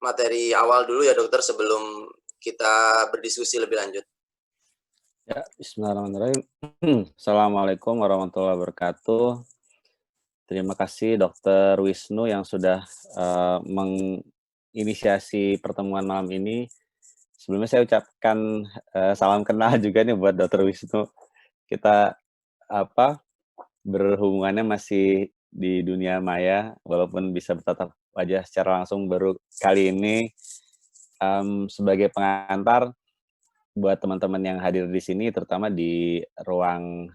materi awal dulu ya dokter sebelum kita berdiskusi lebih lanjut. Ya, bismillahirrahmanirrahim. Assalamualaikum warahmatullahi wabarakatuh. Terima kasih Dokter Wisnu yang sudah menginisiasi pertemuan malam ini. Sebelumnya saya ucapkan salam kenal juga nih buat Dokter Wisnu. Kita berhubungannya masih di dunia maya, walaupun bisa bertatap wajah secara langsung baru kali ini. Sebagai pengantar buat teman-teman yang hadir di sini, terutama di ruang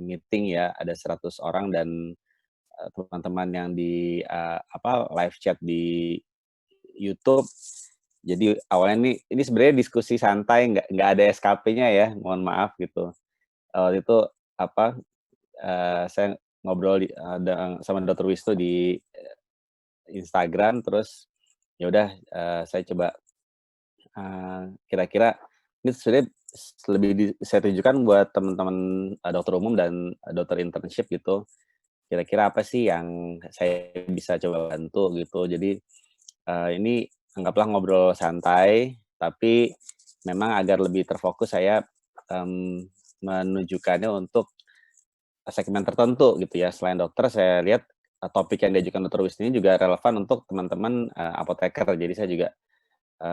meeting ya, ada 100 orang dan teman-teman yang di live chat di YouTube. Jadi awalnya ini sebenarnya diskusi santai, nggak ada SKP-nya ya, mohon maaf gitu. Waktu itu saya ngobrol sama Dr. Wisnu di Instagram, terus ya udah saya coba kira-kira ini sebenarnya lebih saya tunjukkan buat teman-teman dokter umum dan dokter internship gitu. Kira-kira apa sih yang saya bisa coba bantu gitu. Jadi ini anggaplah ngobrol santai, tapi memang agar lebih terfokus saya menunjukkannya untuk segmen tertentu gitu ya. Selain dokter, saya lihat topik yang diajukan Dr. Wisnu ini juga relevan untuk teman-teman apoteker. Jadi saya juga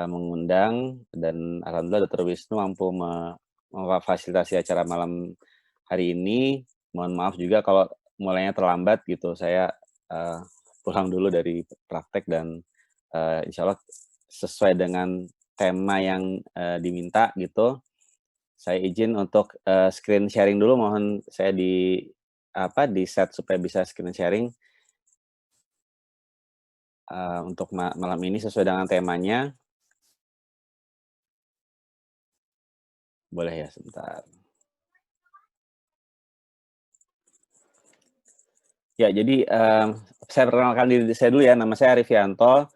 mengundang dan alhamdulillah Dr. Wisnu mampu memfasilitasi acara malam hari ini. Mohon maaf juga kalau mulainya terlambat gitu. Saya pulang dulu dari praktek dan insya Allah sesuai dengan tema yang diminta gitu. Saya izin untuk screen sharing dulu. Mohon saya di set supaya bisa screen sharing untuk malam ini sesuai dengan temanya. Boleh ya, sebentar. Ya, jadi saya perkenalkan diri saya dulu ya. Nama saya Arifianto,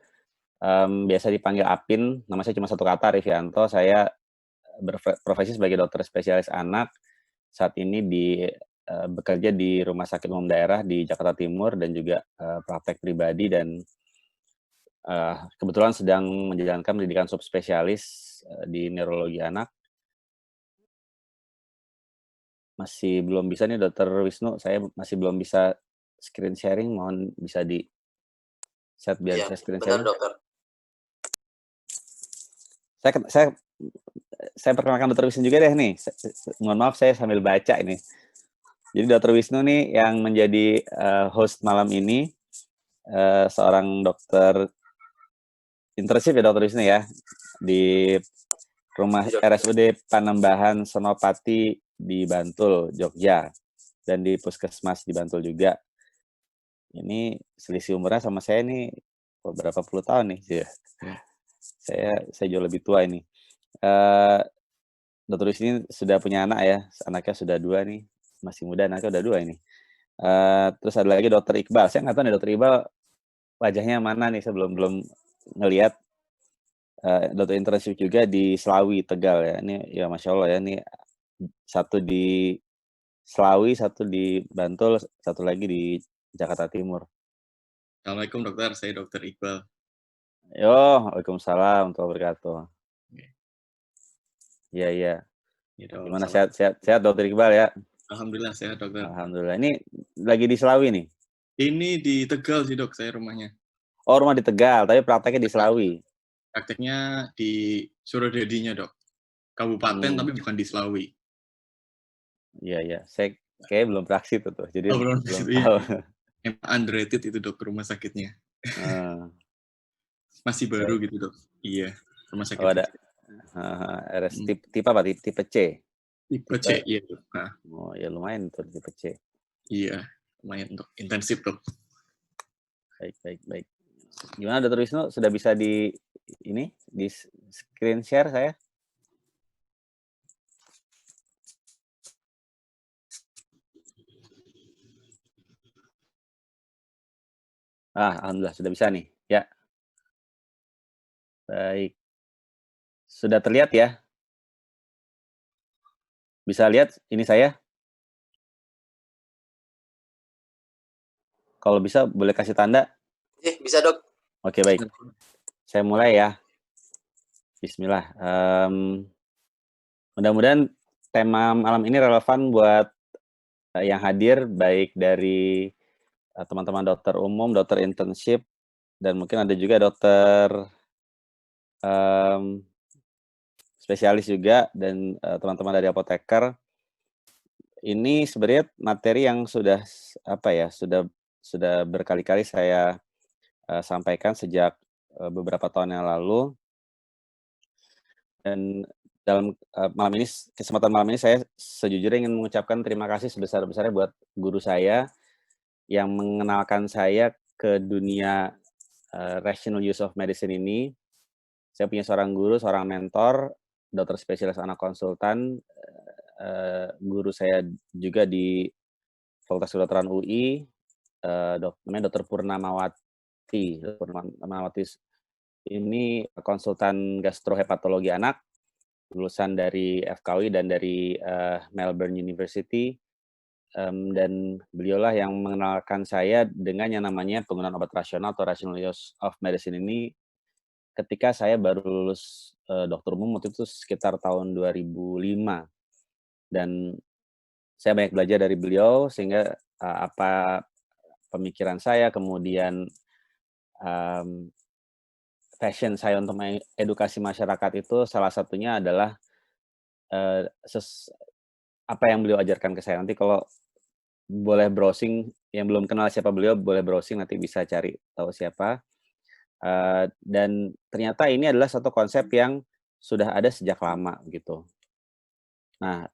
biasa dipanggil Apin. Nama saya cuma satu kata, Arifianto. Saya berprofesi sebagai dokter spesialis anak. Saat ini bekerja di Rumah Sakit Umum Daerah di Jakarta Timur dan juga praktek pribadi dan kebetulan sedang menjalankan pendidikan subspesialis di neurologi anak. Masih belum bisa nih Dokter Wisnu, saya masih belum bisa screen sharing, mohon bisa di set biar Iya, bisa screen benar sharing. dokter. Saya perkenalkan Dokter Wisnu juga deh nih. Mohon maaf saya sambil baca ini. Jadi Dokter Wisnu nih yang menjadi host malam ini seorang dokter internship ya Dokter Wisnu ya di Rumah RSUD Panembahan Senopati di Bantul, Jogja, dan di Puskesmas di Bantul juga. Ini selisih umurnya sama saya nih beberapa puluh tahun nih. Saya jauh lebih tua ini. Dokter Wisnu sudah punya anak ya, anaknya sudah 2 nih, masih muda anaknya udah 2 ini. Terus ada lagi Dokter Iqbal, saya nggak tahu nih Dokter Iqbal wajahnya mana nih, saya belum ngelihat. Dokter internship juga di Slawi, Tegal ya, ini ya Masya Allah ya, ini satu di Slawi, satu di Bantul, satu lagi di Jakarta Timur. Assalamualaikum dokter, saya Dokter Iqbal. Waalaikumsalam warahmatullahi wabarakatuh. Iya. Gimana sehat Dokter Iqbal ya? Alhamdulillah sehat dokter. Alhamdulillah. Ini lagi di Slawi nih? Ini di Tegal sih dok, saya rumahnya. Oh rumah di Tegal, tapi prakteknya di Slawi? Prakteknya di Suradadinya dok, kabupaten tapi bukan di Slawi. Iya, saya kayaknya belum praksi tuh, jadi belum tahu. Emang underrated itu dok rumah sakitnya. Masih baru gitu dok. Iya, rumah sakit. Oh ada tipe apa? Tipe C? Tipe C, iya dok. Nah. Oh ya lumayan tuh tipe C. Iya, lumayan dok, intensif dok. Baik. Gimana Dokter Wisnu, sudah bisa di screen share saya? Alhamdulillah sudah bisa nih, ya. Baik. Sudah terlihat ya? Bisa lihat ini saya? Kalau bisa boleh kasih tanda? Bisa dok. Oke baik. Saya mulai ya. Bismillah. Mudah-mudahan tema malam ini relevan buat yang hadir, baik dari teman-teman dokter umum, dokter internship, dan mungkin ada juga dokter spesialis juga, dan teman-teman dari apoteker. Ini sebenarnya materi yang sudah sudah berkali-kali saya sampaikan sejak beberapa tahun yang lalu. Dan dalam kesempatan malam ini saya sejujurnya ingin mengucapkan terima kasih sebesar-besarnya buat guru saya yang mengenalkan saya ke dunia rational use of medicine ini. Saya punya seorang guru, seorang mentor, dokter spesialis anak konsultan, guru saya juga di Fakultas Kedokteran UI, namanya Dr. Purnamawati. Purnamawati ini konsultan gastrohepatologi anak, lulusan dari FKUI dan dari Melbourne University, dan beliaulah yang mengenalkan saya dengan yang namanya penggunaan obat rasional atau rational use of medicine ini ketika saya baru lulus dokter umum waktu itu sekitar tahun 2005. Dan saya banyak belajar dari beliau sehingga apa pemikiran saya, kemudian passion saya untuk mengedukasi masyarakat itu salah satunya adalah apa yang beliau ajarkan ke saya. Nanti kalau boleh browsing, yang belum kenal siapa beliau boleh browsing, nanti bisa cari tahu siapa. Dan ternyata ini adalah satu konsep yang sudah ada sejak lama gitu. Nah,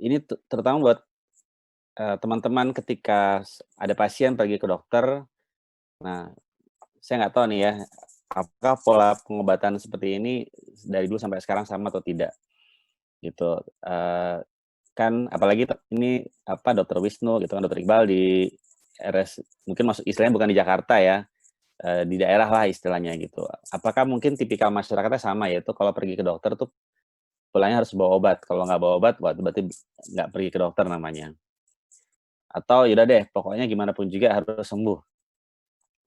ini terutama buat teman-teman ketika ada pasien pergi ke dokter. Nah, saya nggak tahu nih ya, apakah pola pengobatan seperti ini dari dulu sampai sekarang sama atau tidak, gitu. Kan apalagi ini Dr. Wisnu gitu kan, Dr. Iqbal di RS, mungkin istilahnya bukan di Jakarta ya, di daerah lah istilahnya gitu. Apakah mungkin tipikal masyarakatnya sama, yaitu kalau pergi ke dokter tuh pulangnya harus bawa obat, kalau nggak bawa obat berarti nggak pergi ke dokter namanya. Atau yaudah deh, pokoknya gimana pun juga harus sembuh.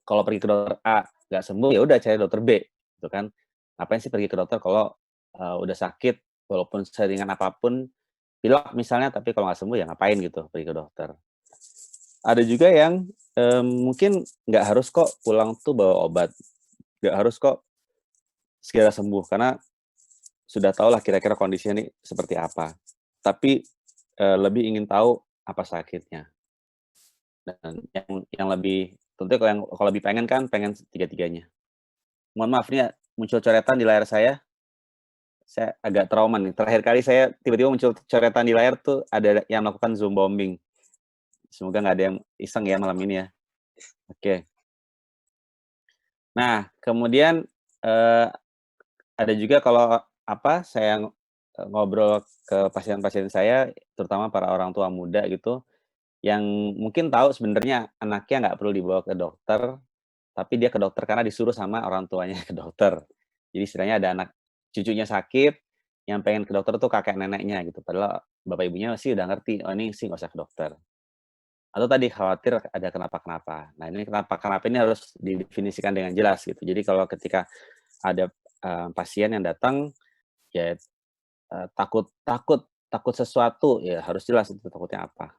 Kalau pergi ke dokter A nggak sembuh, ya udah cari dokter B, gitu kan. Ngapain sih pergi ke dokter kalau udah sakit, walaupun seringan apapun, pilek misalnya, tapi kalau nggak sembuh ya ngapain gitu pergi ke dokter. Ada juga yang mungkin nggak harus kok pulang tuh bawa obat, nggak harus kok segera sembuh, karena sudah tahu lah kira-kira kondisinya nih seperti apa. Tapi lebih ingin tahu apa sakitnya. Dan yang lebih, tentunya kalau lebih pengen tiga-tiganya. Mohon maaf nih, muncul coretan di layar saya agak trauma nih. Terakhir kali saya tiba-tiba muncul coretan di layar tuh ada yang melakukan Zoom bombing. Semoga nggak ada yang iseng ya malam ini ya. Oke. Nah, kemudian ada juga kalau saya ngobrol ke pasien-pasien saya, terutama para orang tua muda gitu, yang mungkin tahu sebenarnya anaknya nggak perlu dibawa ke dokter, tapi dia ke dokter karena disuruh sama orang tuanya ke dokter. Jadi istilahnya ada anak cucunya sakit, yang pengen ke dokter tuh kakek neneknya gitu, padahal bapak ibunya sih udah ngerti, oh ini sih nggak usah ke dokter. Atau tadi khawatir ada kenapa-kenapa. Nah ini kenapa-kenapa ini harus didefinisikan dengan jelas gitu. Jadi kalau ketika ada pasien yang datang, ya takut sesuatu, ya harus jelas itu takutnya apa.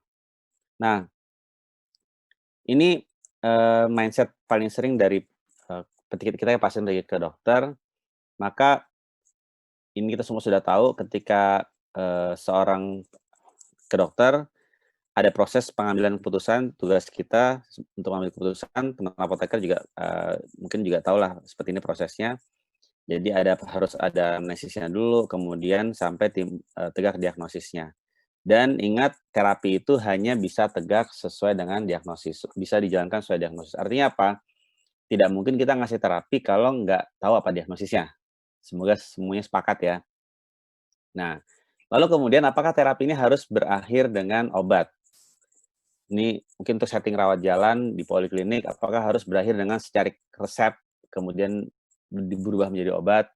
Nah, ini mindset paling sering dari ketika kita pasien pergi ke dokter, maka ini kita semua sudah tahu ketika seorang ke dokter, ada proses pengambilan keputusan, tugas kita untuk mengambil keputusan, teman apoteker juga mungkin juga tahu lah seperti ini prosesnya. Jadi harus ada anamnesisnya dulu, kemudian sampai tegak diagnosisnya. Dan ingat, terapi itu hanya bisa tegak sesuai dengan diagnosis, bisa dijalankan sesuai diagnosis. Artinya apa? Tidak mungkin kita ngasih terapi kalau nggak tahu apa diagnosisnya. Semoga semuanya sepakat ya. Nah, lalu kemudian apakah terapi ini harus berakhir dengan obat? Ini mungkin untuk setting rawat jalan di poliklinik, apakah harus berakhir dengan secari resep, kemudian berubah menjadi obat?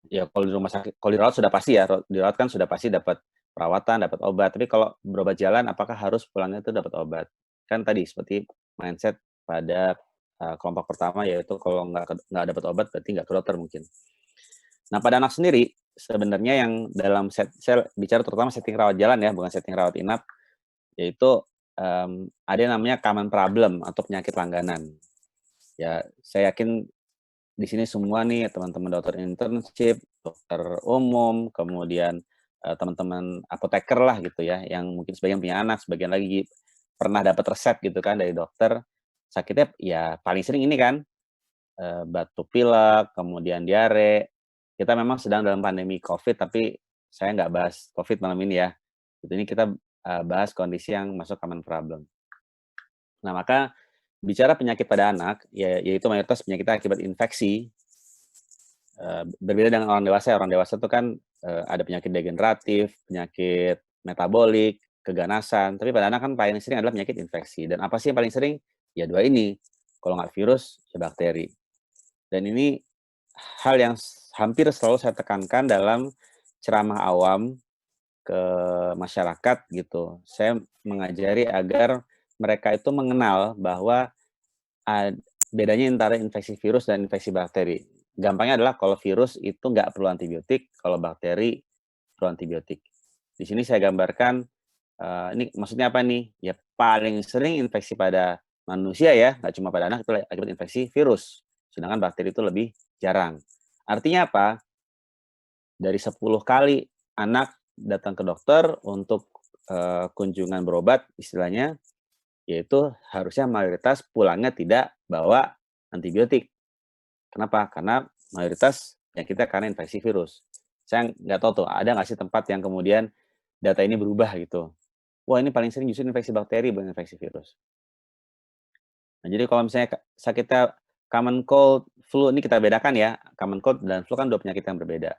Ya kalau di rumah sakit, kalau dirawat sudah pasti ya, dirawat kan sudah pasti dapat perawatan, dapat obat. Tapi kalau berobat jalan, apakah harus pulangnya itu dapat obat? Kan tadi seperti mindset pada kelompok pertama yaitu kalau nggak dapat obat berarti nggak ke dokter mungkin. Nah, pada anak sendiri sebenarnya yang dalam saya bicara terutama setting rawat jalan ya, bukan setting rawat inap, yaitu ada yang namanya common problem atau penyakit langganan. Ya, saya yakin di sini semua nih teman-teman dokter internship, dokter umum, kemudian teman-teman apoteker lah gitu ya, yang mungkin sebagian punya anak, sebagian lagi pernah dapat resep gitu kan dari dokter. Sakitnya ya paling sering ini kan, batuk pilek, kemudian diare. Kita memang sedang dalam pandemi COVID, tapi saya nggak bahas COVID malam ini ya. Ini kita bahas kondisi yang masuk common problem. Nah, maka bicara penyakit pada anak, yaitu mayoritas penyakit akibat infeksi, berbeda dengan orang dewasa. Orang dewasa itu kan ada penyakit degeneratif, penyakit metabolik, keganasan. Tapi pada anak kan paling sering adalah penyakit infeksi. Dan apa sih yang paling sering? Ya dua ini. Kalau nggak virus, ya bakteri. Dan ini hal yang hampir selalu saya tekankan dalam ceramah awam ke masyarakat gitu. Saya mengajari agar mereka itu mengenal bahwa bedanya antara infeksi virus dan infeksi bakteri. Gampangnya adalah kalau virus itu nggak perlu antibiotik, kalau bakteri perlu antibiotik. Di sini saya gambarkan, ini maksudnya apa nih? Ya paling sering infeksi pada manusia ya, nggak cuma pada anak, itu akibat infeksi virus. Sedangkan bakteri itu lebih jarang. Artinya apa? Dari 10 kali anak datang ke dokter untuk kunjungan berobat istilahnya, yaitu harusnya mayoritas pulangnya tidak bawa antibiotik. Kenapa? Karena mayoritas penyakitnya karena infeksi virus. Saya nggak tahu tuh, ada nggak sih tempat yang kemudian data ini berubah gitu. Wah, ini paling sering justru infeksi bakteri, bukan infeksi virus. Nah, jadi kalau misalnya sakitnya common cold, flu, ini kita bedakan ya. Common cold dan flu kan dua penyakit yang berbeda.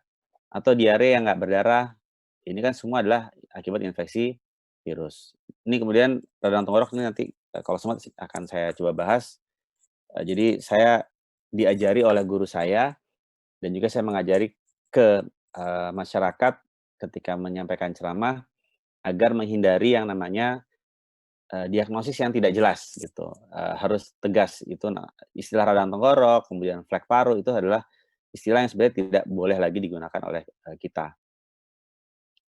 Atau diare yang nggak berdarah, ini kan semua adalah akibat infeksi virus. Ini kemudian radang tenggorok ini nanti kalau sempat akan saya coba bahas. Jadi saya diajari oleh guru saya dan juga saya mengajari ke masyarakat ketika menyampaikan ceramah agar menghindari yang namanya diagnosis yang tidak jelas gitu. Harus tegas itu istilah radang tenggorok, kemudian flek paru itu adalah istilah yang sebenarnya tidak boleh lagi digunakan oleh kita.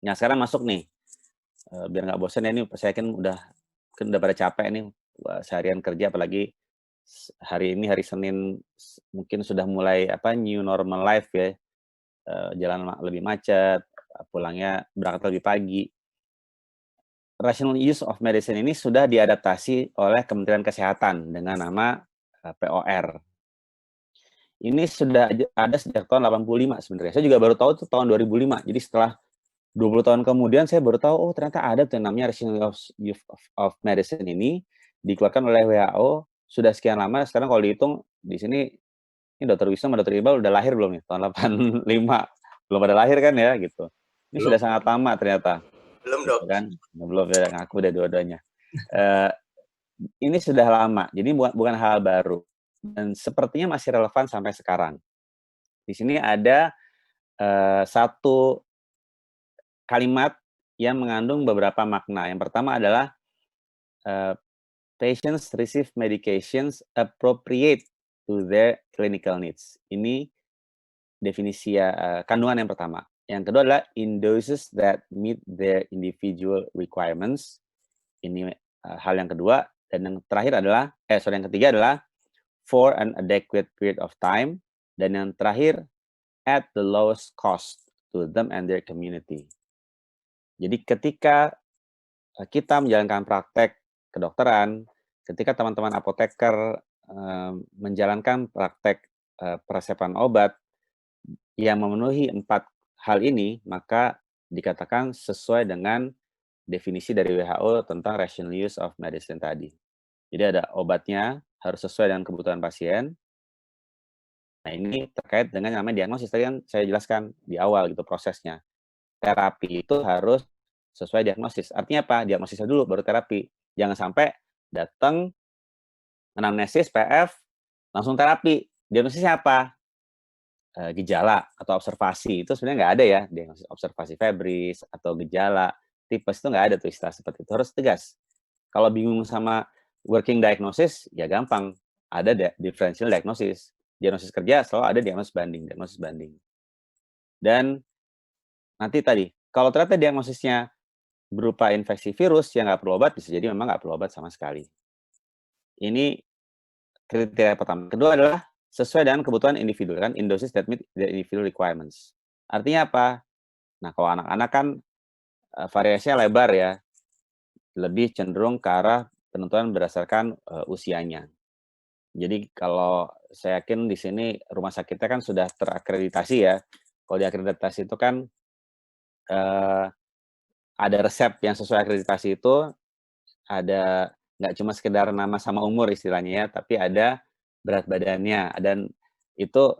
Nah, sekarang masuk nih, biar nggak bosan ya, ini saya yakin kan udah pada capek nih, seharian kerja apalagi hari ini hari Senin mungkin sudah mulai new normal life ya, jalan lebih macet, pulangnya berangkat lebih pagi. Rational use of medicine ini sudah diadaptasi oleh Kementerian Kesehatan dengan nama POR. Ini sudah ada sejak tahun 85 sebenarnya. Saya juga baru tahu itu tahun 2005. Jadi setelah 20 tahun kemudian saya baru tahu, oh ternyata ada tuh yang namanya Rational Use of Medicine ini dikeluarkan oleh WHO sudah sekian lama. Sekarang kalau dihitung di sini, ini Dr. Wisnu sama Dr. Iqbal udah lahir belum nih? Tahun 85. Belum pada lahir kan ya gitu. Ini Belum. sudah sangat lama ternyata. Belum, Gitu Dok. kan? Belum ya, ngaku udah dua-duanya. Ini sudah lama, jadi bukan hal baru. Dan sepertinya masih relevan sampai sekarang. Di sini ada satu kalimat yang mengandung beberapa makna. Yang pertama adalah patients receive medications appropriate to their clinical needs. Ini definisi kandungan yang pertama. Yang kedua adalah in doses that meet their individual requirements. Ini hal yang kedua. Dan yang terakhir adalah, yang ketiga adalah for an adequate period of time. Dan yang terakhir, at the lowest cost to them and their community. Jadi ketika kita menjalankan praktek kedokteran, ketika teman-teman apoteker menjalankan praktek peresepan obat yang memenuhi 4 hal ini, maka dikatakan sesuai dengan definisi dari WHO tentang rational use of medicine tadi. Jadi ada obatnya harus sesuai dengan kebutuhan pasien. Nah, ini terkait dengan namanya diagnosis. Tadi kan saya jelaskan di awal gitu prosesnya. Terapi itu harus sesuai diagnosis. Artinya apa? Diagnosisnya dulu baru terapi. Jangan sampai datang anamnesis, PF, langsung terapi. Diagnosisnya apa? Gejala atau observasi. Itu sebenarnya nggak ada ya. Diagnosis observasi febris atau gejala tipes itu nggak ada tuh istilah seperti itu. Harus tegas. Kalau bingung sama working diagnosis, ya gampang. ada differential diagnosis. Diagnosis kerja selalu ada diagnosis banding. Dan nanti tadi, kalau ternyata diagnosisnya berupa infeksi virus yang nggak perlu obat, bisa jadi memang nggak perlu obat sama sekali. Ini kriteria pertama. Kedua adalah sesuai dengan kebutuhan individu, kan in doses that meet the individual requirements. Artinya apa? Nah, kalau anak-anak kan variasinya lebar ya, lebih cenderung ke arah penentuan berdasarkan usianya. Jadi kalau saya yakin di sini rumah sakitnya kan sudah terakreditasi ya. Kalau diakreditasi itu kan eh, ada resep yang sesuai akreditasi itu, ada nggak cuma sekedar nama sama umur istilahnya ya, tapi ada berat badannya dan itu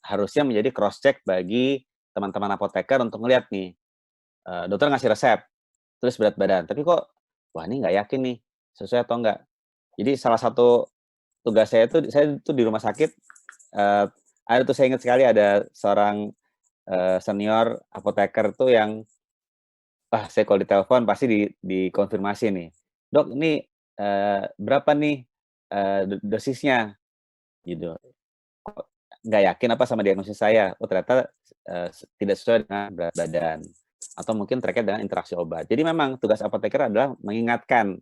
harusnya menjadi cross check bagi teman-teman apoteker untuk ngelihat nih, dokter ngasih resep, terus berat badan, tapi kok, wah ini nggak yakin nih, sesuai atau enggak. Jadi salah satu tugas saya tuh di rumah sakit, ada tuh saya ingat sekali ada seorang, senior apoteker tuh yang, wah saya kalau ditelepon pasti dikonfirmasi nih, "Dok ini, berapa nih, dosisnya?" Gitu. Kok nggak yakin apa sama diagnosis saya? Oh ternyata, tidak sesuai dengan berat badan, atau mungkin terkait dengan interaksi obat. Jadi memang tugas apoteker adalah mengingatkan,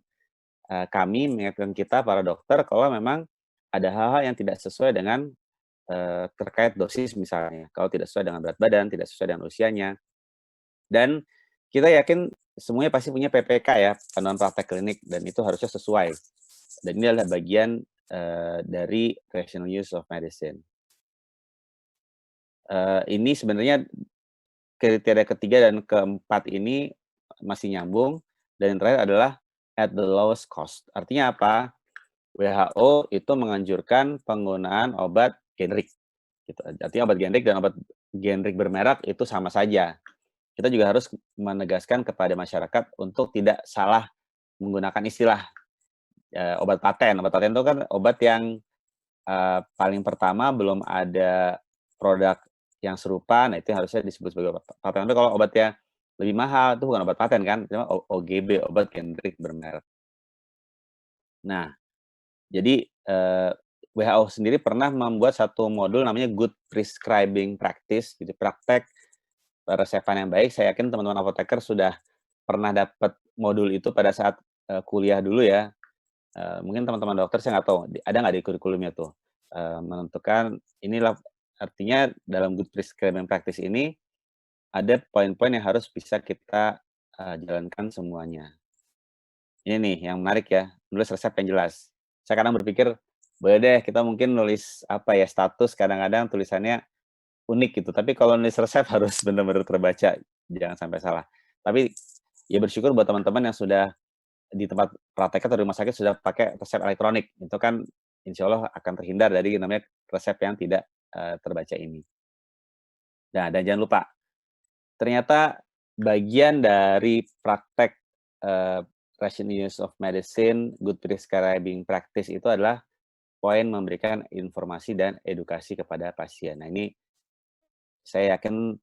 mengingatkan kita para dokter kalau memang ada hal-hal yang tidak sesuai dengan, terkait dosis misalnya. Kalau tidak sesuai dengan berat badan, tidak sesuai dengan usianya. Dan kita yakin semuanya pasti punya PPK ya, panduan praktek klinik, dan itu harusnya sesuai. Dan ini adalah bagian, dari rational use of medicine. Ini sebenarnya kriteria ketiga dan keempat ini masih nyambung, dan yang terakhir adalah at the lowest cost. Artinya apa? WHO itu menganjurkan penggunaan obat generik, gitu. Artinya obat generik dan obat generik bermerek itu sama saja. Kita juga harus menegaskan kepada masyarakat untuk tidak salah menggunakan istilah, obat paten. Obat paten itu kan obat yang, paling pertama belum ada produk yang serupa, nah itu harusnya disebut sebagai obat paten. Tapi kalau obatnya lebih mahal, itu bukan obat paten kan, itu OGB, obat generik bermerek. Nah, jadi, WHO sendiri pernah membuat satu modul namanya Good Prescribing Practice, gitu, praktek resepan yang baik. Saya yakin teman-teman apoteker sudah pernah dapat modul itu pada saat, kuliah dulu ya. Mungkin teman-teman dokter saya nggak tahu, ada nggak di kurikulumnya tuh, menentukan inilah artinya dalam Good Prescribing Practice ini, ada poin-poin yang harus bisa kita, jalankan semuanya. Ini nih yang menarik ya, nulis resep yang jelas. Saya kadang berpikir, boleh deh kita mungkin nulis, apa ya, status kadang-kadang tulisannya unik gitu, tapi kalau nulis resep harus benar-benar terbaca, jangan sampai salah. Tapi, ya bersyukur buat teman-teman yang sudah di tempat praktek atau di rumah sakit sudah pakai resep elektronik, itu kan insya Allah akan terhindar dari namanya resep yang tidak, terbaca ini. Nah, dan jangan lupa, ternyata bagian dari praktek, rational use of medicine, good prescribing practice itu adalah poin memberikan informasi dan edukasi kepada pasien. Nah ini saya yakin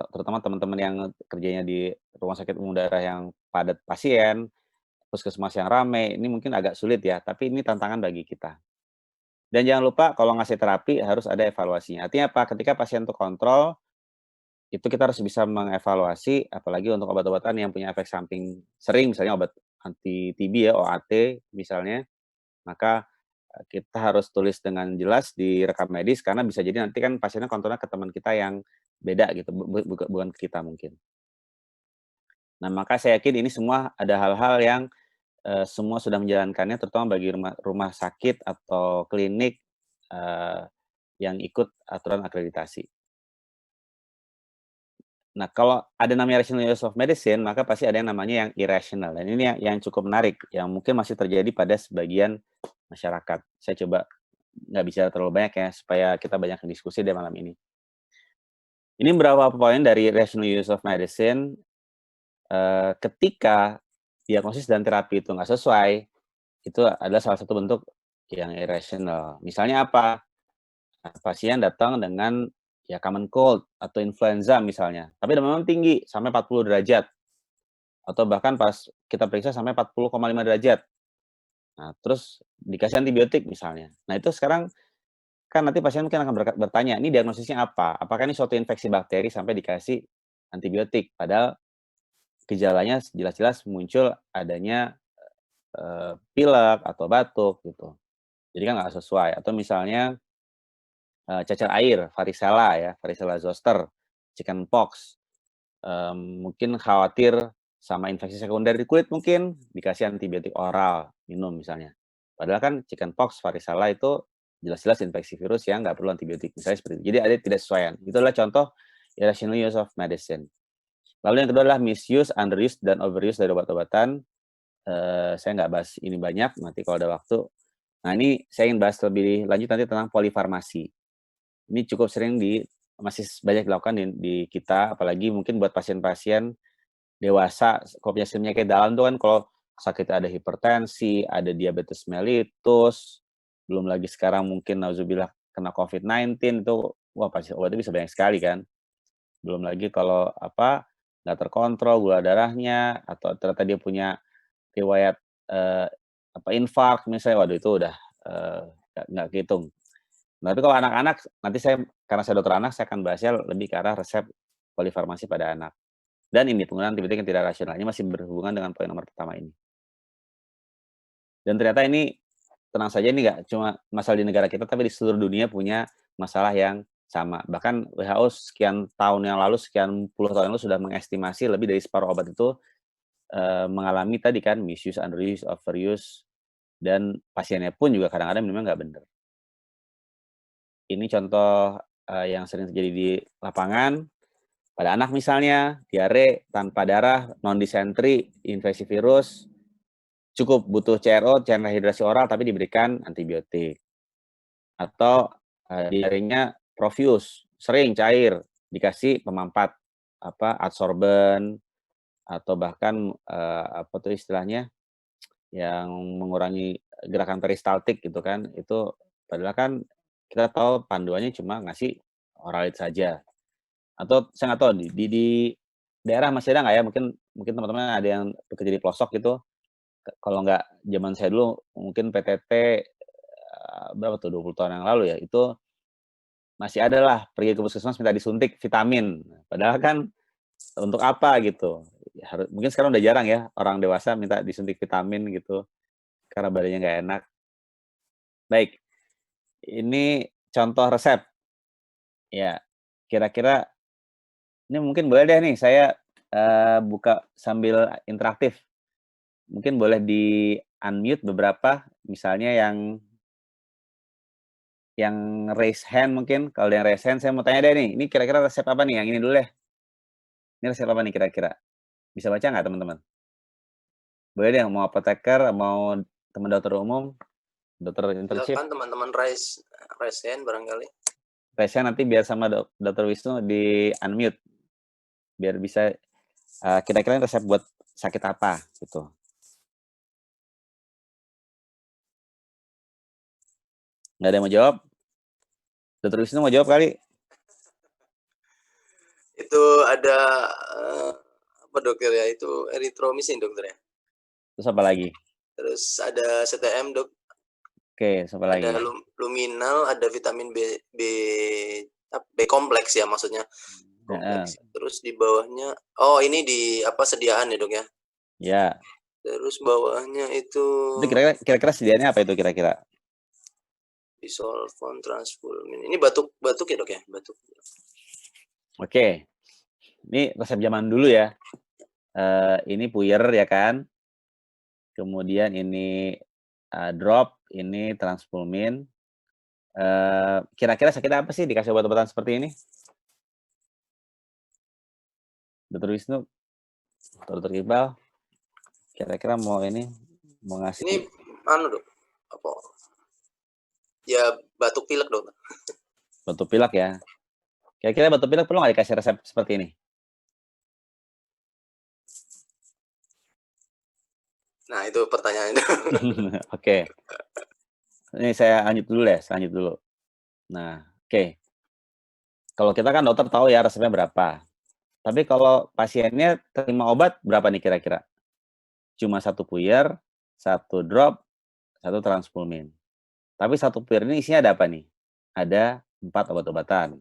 terutama teman-teman yang kerjanya di rumah sakit umum daerah yang padat pasien, puskesmas yang ramai, ini mungkin agak sulit ya, tapi ini tantangan bagi kita. Dan jangan lupa kalau ngasih terapi harus ada evaluasinya. Artinya apa? Ketika pasien itu kontrol, itu kita harus bisa mengevaluasi, apalagi untuk obat-obatan yang punya efek samping sering, misalnya obat anti TB ya, OAT misalnya, maka, kita harus tulis dengan jelas di rekam medis, karena bisa jadi nanti kan pasiennya kontrolnya ke teman kita yang beda gitu, bukan ke kita mungkin. Nah, maka saya yakin ini semua ada hal-hal yang, semua sudah menjalankannya, terutama bagi rumah rumah sakit atau klinik, eee, yang ikut aturan akreditasi. Nah, kalau ada namanya rational use of medicine, maka pasti ada yang namanya yang irrational, dan ini yang cukup menarik, yang mungkin masih terjadi pada sebagian masyarakat. Saya coba nggak bicara terlalu banyak ya, supaya kita banyak diskusi deh malam ini. Ini beberapa poin dari rational use of medicine, ketika diagnosis dan terapi itu nggak sesuai, itu adalah salah satu bentuk yang irrational. Misalnya apa? Pasien datang dengan ya common cold atau influenza misalnya, tapi demam tinggi sampai 40 derajat, atau bahkan pas kita periksa sampai 40,5 derajat. Nah, terus dikasih antibiotik misalnya. Nah, itu sekarang kan nanti pasien mungkin akan bertanya, "Ini diagnosisnya apa? Apakah ini suatu infeksi bakteri sampai dikasih antibiotik?" Padahal gejalanya jelas-jelas muncul adanya, pilek atau batuk gitu. Jadi kan nggak sesuai. Atau misalnya, cacar air, varicella ya, varicella zoster, chickenpox, mungkin khawatir sama infeksi sekunder di kulit mungkin, dikasih antibiotik oral, minum misalnya. Padahal kan chickenpox, varicella itu jelas-jelas infeksi virus yang nggak perlu antibiotik, misalnya seperti itu. Jadi ada ketidaksesuaian. Itu adalah contoh irrational use of medicine. Lalu yang kedua adalah misuse, underuse, dan overuse dari obat-obatan. Saya nggak bahas ini banyak, nanti kalau ada waktu. Nah, ini saya ingin bahas lebih lanjut nanti tentang polifarmasi. Ini cukup sering masih banyak dilakukan di kita, apalagi mungkin buat pasien-pasien dewasa, kalau punya penyakit dalam tuh kan kalau sakit ada hipertensi, ada diabetes mellitus, belum lagi sekarang mungkin nauzubillah kena COVID-19 itu, wah pasti obatnya bisa banyak sekali kan. Belum lagi kalau nggak terkontrol gula darahnya, atau ternyata dia punya riwayat, eee, infark misalnya, waduh itu udah, eee, nggak kehitung. Nah, tapi kalau anak-anak, nanti karena saya dokter anak, saya akan bahasnya lebih ke arah resep polifarmasi pada anak. Dan ini penggunaan antibiotik yang tidak rasional, ini masih berhubungan dengan poin nomor pertama ini. Dan ternyata ini, tenang saja ini nggak cuma masalah di negara kita, tapi di seluruh dunia punya masalah yang sama. Bahkan WHO sekian tahun yang lalu, sekian puluh tahun yang lalu sudah mengestimasi lebih dari separuh obat itu, mengalami tadi kan misuse, underuse, overuse, dan pasiennya pun juga kadang-kadang minumnya nggak bener. Ini contoh, yang sering terjadi di lapangan, pada anak misalnya, diare tanpa darah, non disentri, infeksi virus, cukup butuh CRO, cairan rehidrasi oral, tapi diberikan antibiotik. Atau, diarenya profuse, sering cair, dikasih pemampat, adsorben, atau bahkan, apa tuh istilahnya, yang mengurangi gerakan peristaltik gitu kan, itu padahal kan kita tahu panduannya cuma ngasih oralit saja. Atau saya nggak tahu di daerah masih ada nggak ya, mungkin mungkin teman-teman ada yang bekerja di pelosok gitu, kalau nggak zaman saya dulu mungkin PTT, berapa tuh, 20 tahun yang lalu ya, itu masih ada lah pergi ke puskesmas minta disuntik vitamin. Padahal kan untuk apa gitu, ya mungkin sekarang udah jarang ya orang dewasa minta disuntik vitamin gitu, karena badannya nggak enak. Baik, ini contoh resep, ya. Kira-kira ini mungkin boleh deh nih saya, buka sambil interaktif. Mungkin boleh di-unmute beberapa, misalnya yang raise hand mungkin, kalau ada yang raise hand saya mau tanya deh nih, ini kira-kira resep apa nih? Yang ini dulu deh. Ini resep apa nih kira-kira? Bisa baca nggak teman-teman? Boleh deh, mau apoteker, mau teman dokter umum, dokter internship, Silakan teman-teman raise raise hand barangkali. raise hand nanti biar sama dokter Wisnu di-unmute, biar bisa, kira-kira resep buat sakit apa gitu. Nggak ada yang mau jawab? Dokter Wisnu mau jawab kali? Itu ada, apa dokter ya, itu erythromycin dokter ya? Terus apa lagi? Terus ada CTM dok, Oke, apa lagi? ada luminal, ada vitamin B kompleks ya maksudnya, kompleks. Terus di bawahnya, oh ini sediaan ya dok ya? Ya. Terus bawahnya itu Itu kira-kira sediaannya apa itu kira-kira? disolvon, transfulmin. Ini batuk ya dok ya? Batuk. Oke, ini resep zaman dulu ya. Ini puyer ya kan. Kemudian ini drop, ini transfulmin. Kira-kira sakit apa sih dikasih obat-obatan seperti ini? Dokter Wisnu, Dokter Iqbal, kira-kira mau ngasih? Ini dok, apa? Ya batuk pilek dok. Batuk pilek ya. Kira-kira batuk pilek perlu nggak dikasih resep seperti ini? Nah itu pertanyaannya. Oke. Ini saya lanjut dulu. Nah, oke. Kalau kita kan dokter tahu ya resepnya berapa. Tapi kalau pasiennya terima obat berapa nih kira-kira? Cuma 1 puyer, 1 drop, satu transfulmin. Tapi satu puyer ini isinya ada apa nih? Ada 4 obat-obatan.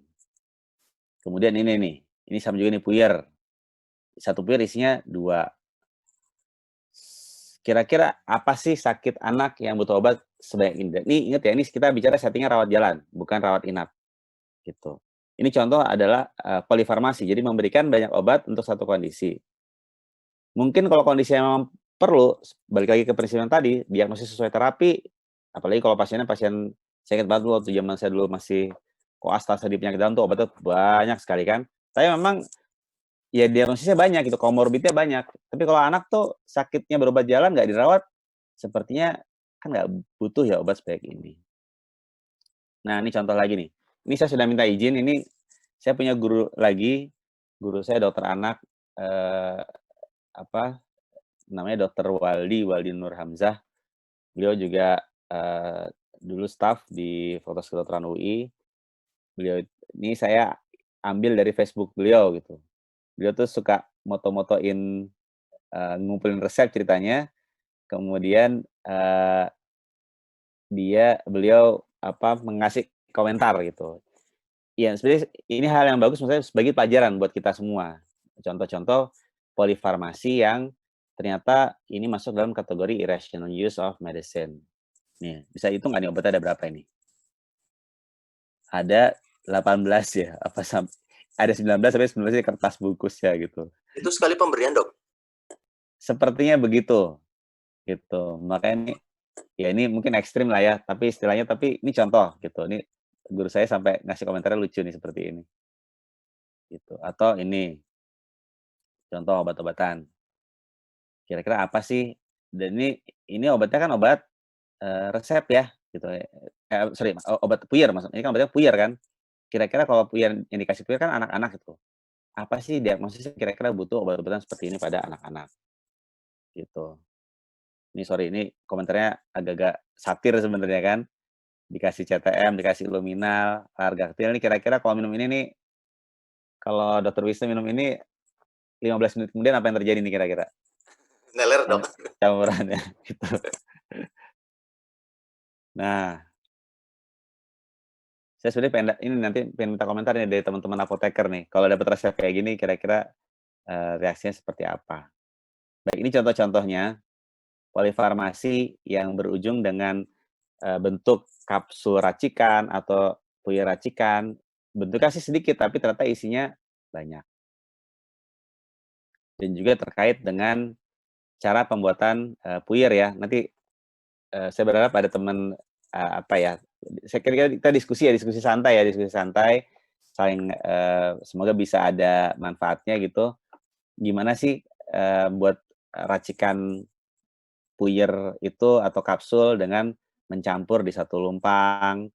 Kemudian ini nih, ini sama juga nih puyer. Satu puyer isinya 2. Kira-kira apa sih sakit anak yang butuh obat sebanyak ini? Nih ingat ya, ini kita bicara settingnya rawat jalan, bukan rawat inap, gitu. Ini contoh adalah polifarmasi, jadi memberikan banyak obat untuk satu kondisi. Mungkin kalau kondisi memang perlu, balik lagi ke prinsip yang tadi, diagnosis sesuai terapi, apalagi kalau pasiennya pasien, saya ingat banget dulu waktu zaman saya dulu masih koas tadi penyakit dalam tuh obatnya banyak sekali kan. Tapi memang ya diagnosisnya banyak gitu, komorbidnya banyak. Tapi kalau anak tuh sakitnya berobat jalan nggak dirawat, sepertinya kan nggak butuh ya obat sebanyak ini. Nah ini contoh lagi nih, ini saya sudah minta izin, ini saya punya guru lagi, guru saya dokter anak, namanya Dokter Waldi Nur Hamzah. Beliau juga dulu staf di Fakultas Kedokteran UI. Beliau ini saya ambil dari Facebook beliau gitu. Beliau tuh suka moto-motoin, ngumpulin resep ceritanya, kemudian beliau mengasih komentar gitu. Iya, sebenarnya ini hal yang bagus maksudnya sebagai pelajaran buat kita semua. Contoh-contoh polifarmasi yang ternyata ini masuk dalam kategori irrational use of medicine. Nih, bisa hitung nggak nih obatnya ada berapa ini? Ada 18 ya, ada 19 sampai 19 di kertas bungkus ya gitu. Itu sekali pemberian, Dok? Sepertinya begitu, gitu. Makanya ini mungkin ekstrim lah ya, tapi istilahnya ini contoh gitu. Ini guru saya sampai ngasih komentarnya lucu nih seperti ini. Gitu. Atau ini contoh obat-obatan. Kira-kira apa sih? Dan ini obatnya kan obat resep ya, gitu. Sorry, obat puyer maksudnya. Ini kan obatnya puyer kan. Kira-kira kalau puyer yang dikasih puyer kan anak-anak itu. Apa sih diagnosisnya kira-kira butuh obat-obatan seperti ini pada anak-anak? Gitu. Ini komentarnya agak-agak satir sebenarnya kan. Dikasih CTM, dikasih luminal, largactil. Ini kira-kira kalau minum ini nih, kalau Dokter Wisnu minum ini 15 menit kemudian apa yang terjadi nih kira-kira? Neler, Dok. Campurannya gitu. Nah, saya sebenarnya pengen minta komentar nih dari teman-teman apoteker nih. Kalau dapat resep kayak gini kira-kira reaksinya seperti apa? Baik, ini contoh-contohnya polifarmasi yang berujung dengan bentuk kapsul racikan atau puyer racikan. Bentuknya sih sedikit tapi ternyata isinya banyak. Dan juga terkait dengan cara pembuatan puyer ya. Nanti saya berharap ada teman saya kira kita diskusi santai, saling semoga bisa ada manfaatnya gitu. Gimana sih buat racikan puyer itu atau kapsul dengan mencampur di satu lumpang,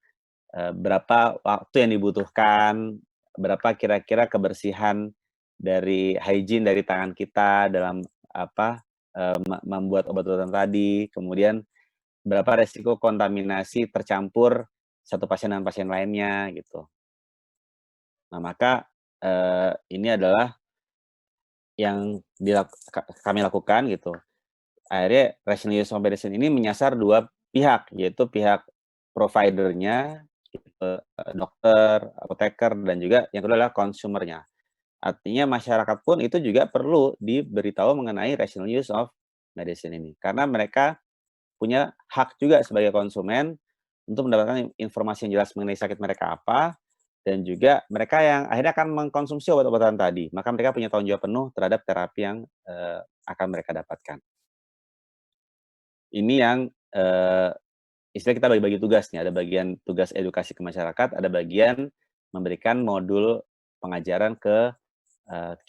berapa waktu yang dibutuhkan, berapa kira-kira kebersihan dari hygiene dari tangan kita dalam membuat obat-obatan tadi, kemudian berapa resiko kontaminasi tercampur satu pasien dengan pasien lainnya gitu. Nah maka ini adalah yang kami lakukan gitu. Akhirnya rational use of medicine ini menyasar 2 pihak, yaitu pihak provider-nya, dokter, apoteker, dan juga yang kedua adalah consumer-nya. Artinya masyarakat pun itu juga perlu diberitahu mengenai rational use of medicine ini. Karena mereka punya hak juga sebagai konsumen untuk mendapatkan informasi yang jelas mengenai sakit mereka apa, dan juga mereka yang akhirnya akan mengkonsumsi obat-obatan tadi. Maka mereka punya tanggung jawab penuh terhadap terapi yang akan mereka dapatkan. Ini yang istilah kita bagi-bagi tugas nih, ada bagian tugas edukasi ke masyarakat, ada bagian memberikan modul pengajaran ke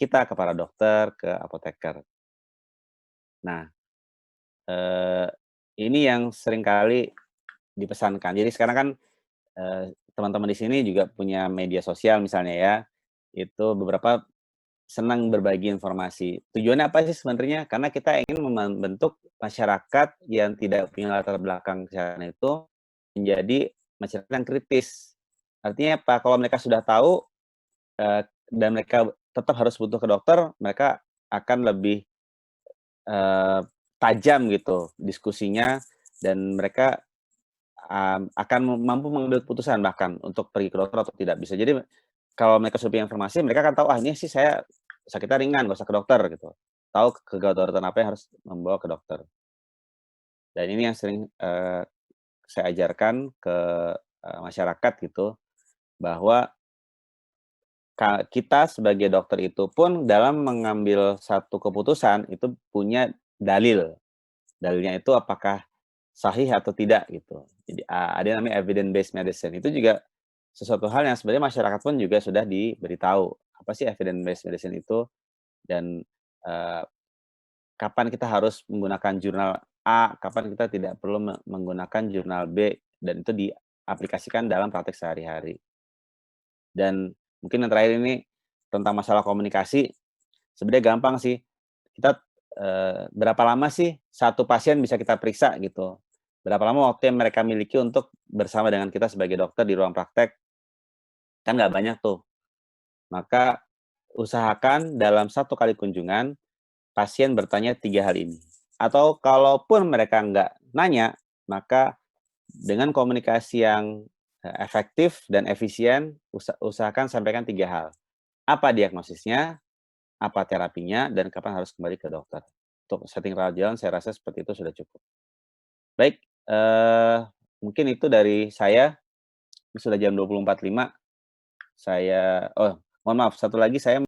kita, ke para dokter, ke apoteker. Nah, ini yang seringkali dipesankan. Jadi sekarang kan teman-teman di sini juga punya media sosial misalnya ya, itu beberapa senang berbagi informasi. Tujuannya apa sih sebenarnya? Karena kita ingin membentuk masyarakat yang tidak punya latar belakang kesehatan itu menjadi masyarakat yang kritis. Artinya apa? Kalau mereka sudah tahu dan mereka tetap harus butuh ke dokter, mereka akan lebih tajam gitu diskusinya dan mereka akan mampu mengambil keputusan bahkan untuk pergi ke dokter atau tidak. Bisa jadi kalau mereka sudah punya informasi, mereka akan tahu, "Ah, ini sih saya sakitnya ringan, nggak usah ke dokter," gitu. Tahu kedaruratan apa yang harus membawa ke dokter. Dan ini yang sering, saya ajarkan ke, masyarakat gitu, bahwa kita sebagai dokter itu pun dalam mengambil satu keputusan itu punya dalil. Dalilnya itu apakah sahih atau tidak gitu. Jadi, ada yang namanya evidence based medicine. Itu juga sesuatu hal yang sebenarnya masyarakat pun juga sudah diberitahu. Apa sih evidence based medicine itu dan, eee, kapan kita harus menggunakan jurnal A, kapan kita tidak perlu menggunakan jurnal B, dan itu diaplikasikan dalam praktek sehari-hari. Dan mungkin yang terakhir ini tentang masalah komunikasi, sebenarnya gampang sih. Kita, berapa lama sih satu pasien bisa kita periksa gitu? Berapa lama waktu yang mereka miliki untuk bersama dengan kita sebagai dokter di ruang praktek? Kan nggak banyak tuh. Maka usahakan dalam satu kali kunjungan, pasien bertanya 3 hal ini. Atau kalaupun mereka nggak nanya, maka dengan komunikasi yang, efektif dan efisien, usahakan sampaikan 3 hal. Apa diagnosisnya, apa terapinya, dan kapan harus kembali ke dokter. Untuk setting rawat jalan saya rasa seperti itu sudah cukup. Baik, mungkin itu dari saya, ini sudah jam 20.45. Mohon maaf, satu lagi saya